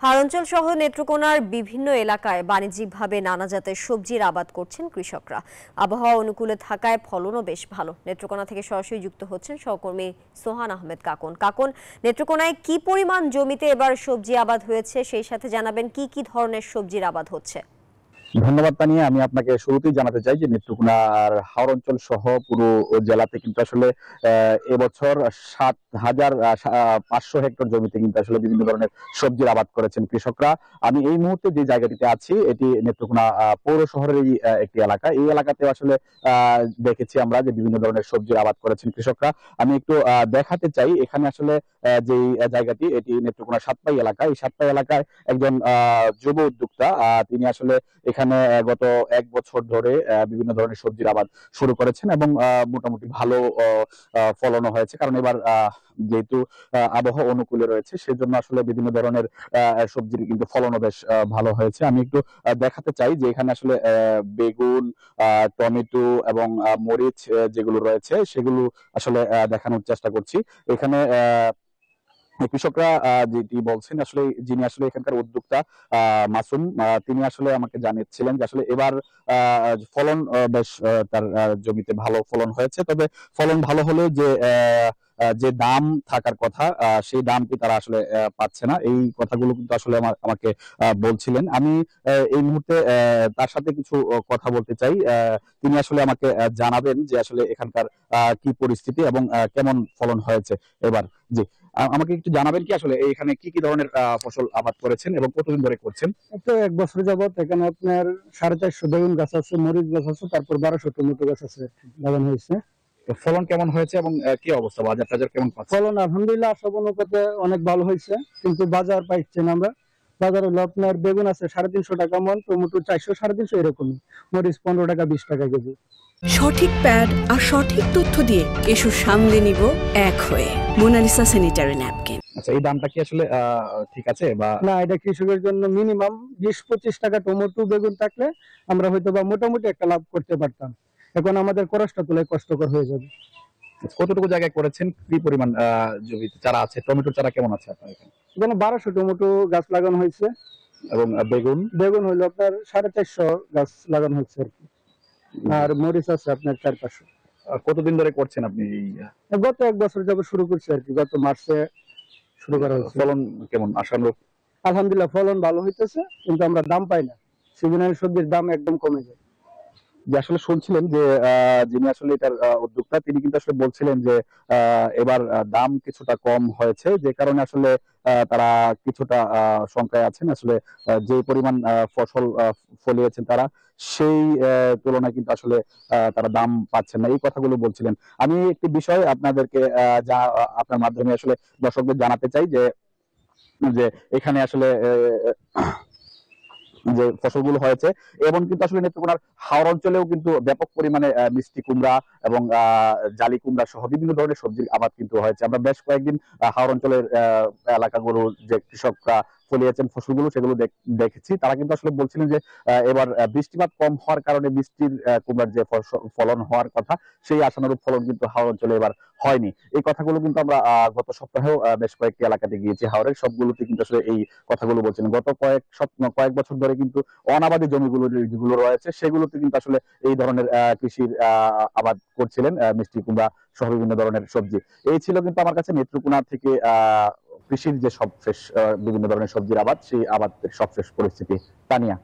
হাড়ঞ্চল সহ নেত্রকোনার বিভিন্ন এলাকায় বাণিজ্যিকভাবে নানা জাতের সবজির আবাদ করছেন কৃষকরা। আবহাওয়া অনুকূলে থাকায় ফলনও বেশ ভালো। নেত্রকোনা থেকে সরাসরি যুক্ত হচ্ছেন সহকর্মী সোহান আহমেদ কাকন। নেত্রকোনায় কি পরিমাণ জমিতে এবার সবজি আবাদ হয়েছে, সেই সাথে জানাবেন কি কি ধরনের সবজির আবাদ হচ্ছে। ধন্যবাদ তানিয়া। আমি আপনাকে শুরুতেই জানাতে চাই যে নেত্রকোনার হাওর অঞ্চল সহ পুরো জেলাতে কিন্তু আসলে এবছর ৭,৫০০ হেক্টর জমিতে কিন্তু আসলে বিভিন্ন ধরনের সবজির আবাদ করেছেন কৃষকরা। আমি এই মুহূর্তে যে জায়গাটিতে আছি এটি নেত্রকোনা পৌর শহরেরই একটি এলাকা। এই এলাকাতে আসলে দেখেছি আমরা যে বিভিন্ন ধরনের সবজির আবাদ করেছেন কৃষকরা। আমি একটু দেখাতে চাই এখানে আসলে যে জায়গাটি, এটি নেত্রকোনা সাতপাই এলাকা। এই সাতপাই এলাকায় একজন যুব উদ্যোক্তা, তিনি আসলে এখানে গত ১ বছর ধরে বিভিন্ন ধরনের সবজির আবাদ শুরু করেছেন এবং মোটামুটি ভালো ফলনও হয়েছে। কারণ এবার যেহেতু আবহাওয়া অনুকূলে রয়েছে, সেজন্য আসলে বিভিন্ন ধরনের সবজির কিন্তু ফলনও বেশ ভালো হয়েছে। আমি একটু দেখাতে চাই যে এখানে আসলে বেগুন, টমেটো এবং মরিচ যেগুলো রয়েছে সেগুলো আসলে দেখানোর চেষ্টা করছি। এখানে কৃষকরা যেটি বলছেন, আসলে যিনি আসলে এখানকার উদ্যোক্তা মাসুম, তিনি আসলে আমাকে জানিয়েছিলেন যে আসলে এবার ফলন বেশ তার জমিতে ভালো ফলন হয়েছে। তবে ফলন ভালো হলেও যে দাম থাকার কথা সেই দামটি তারা আসলে পাচ্ছে না। এই কথাগুলো কিন্তু আসলে আমাকে বলছিলেন। আমি এই মুহূর্তে তার সাথে কিছু কথা বলতে চাই। তিনি আসলে আমাকে জানাবেন যে আসলে এখানকার কি পরিস্থিতি এবং কেমন ফলন হয়েছে এবার। জি, আমাকে একটু জানাবেন কি আসলে এখানে কি কি ধরনের ফসল আবাদ করেছেন এবং কতদিন ধরে করছেন? তো ১ বছর যাবত এখানে আপনার ৪৫০ বেগুন গাছ আছে, মরিচ গাছ আছে, তারপর ১২০০ টমেটো গাছ আছে লাগানো হয়েছে। তো ফলন কেমন হয়েছে এবং কি অবস্থা, বাজার টাজার কেমন পাচ্ছেন? ফলন আলহামদুলিল্লাহ আশা অনুপাতে অনেক ভালো হয়েছে, কিন্তু বাজার পাইছি না আমরা। বাজার হলো আপনার বেগুন আছে ৩৫০ টাকা মন, টমেটো ৪০০ ৩৫০ এরকমই, মরিচ ১৫ টাকা ২০ টাকা কেজি। সঠিক প্যাড আর সঠিক তথ্য দিয়ে এসু সামলে নিব এক হয়ে। Monalisa sanitary napkin. আচ্ছা, এই দামটা কি আসলে ঠিক আছে বা না? এটা কৃষকের জন্য মিনিমাম ২০-২৫ টাকা টমেটো বেগুন থাকলে আমরা হয়তো বা মোটামুটি একটা লাভ করতে পারতাম। এখন আমাদের খরচটা তোলাই কষ্টকর হয়ে যাবে। কতটুকু জায়গায় করেছেন, কি পরিমাণ জমিতে চারা আছে? টমেটোর চারা কেমন আছে আপনার এখানে? এখানে ১২০০ টমেটো গাছ লাগানো হয়েছে এবং বেগুন বেগুন হইলো আপনার ৪৫০ গাছ লাগানো হয়েছে আর কি। আর মরিচ আছে আপনার ৪-৫০০। কতদিন ধরে করছেন আপনি? গত ১ বছর যাবত শুরু করছে আর কি, গত মার্চে শুরু করা হয়েছে। ফলন কেমন আশানুরূপ? আলহামদুলিল্লাহ ফলন ভালো হইতেছে, কিন্তু আমরা দাম পাই না। সিজনাল সবজির দাম একদম কমে যায়। যে আসলে শুনছিলেন যে যিনি আসলে এটার উদ্যোক্তা, তিনি কিন্তু আসলে বলছিলেন যে এবার দাম কিছুটা কম হয়েছে, যে কারণে আসলে তারা কিছুটা শঙ্কায় আছেন। আসলে যে পরিমাণ ফসল ফলিয়েছেন তারা, সেই তুলনায় কিন্তু আসলে তারা দাম পাচ্ছেন না, এই কথাগুলো বলছিলেন। আমি একটি বিষয় আপনাদেরকে যা আপনার মাধ্যমে আসলে দর্শকদের জানাতে চাই যে যে এখানে আসলে যে ফসলগুলো হয়েছে, এবং কিন্তু আসলে নেত্রকোনার হাওর অঞ্চলেও কিন্তু ব্যাপক পরিমাণে মিষ্টি কুমড়া এবং জালি কুমড়া সহ বিভিন্ন ধরনের সবজির আবাদ কিন্তু হয়েছে। আমরা বেশ কয়েকদিন হাওর অঞ্চলের এলাকাগুলো যে কৃষকরা ফলিয়েছেন ফসলগুলো, সেগুলো দেখেছি। তারা কিন্তু আসলে বলছিলেন যে এবার বৃষ্টিপাত কম হওয়ার কারণে মিষ্টির কুমড়ার যে ফলন হওয়ার কথা, সেই আশানুরূপ ফলন কিন্তু হাওর অঞ্চলে এবার হয়নি। এই কথাগুলো কিন্তু আমরা গত সপ্তাহেও বেশ কয়েকটি এলাকাতে গিয়েছি হাওরের, সবগুলোতে কিন্তু আসলে এই কথাগুলো বলছিলেন। গত কয়েক বছর ধরে কিন্তু অনাবাদী জমিগুলো যেগুলো রয়েছে, সেগুলোতে কিন্তু আসলে এই ধরনের কৃষির আবাদ করছিলেন, মিষ্টি কুমড়া সহ বিভিন্ন ধরনের সবজি। এই ছিল কিন্তু আমার কাছে নেত্রকোনা থেকে কৃষির যে সবশেষ বিভিন্ন ধরনের সবজির আবাদ, সেই আবাদের সবশেষ পরিস্থিতি। তানিয়া।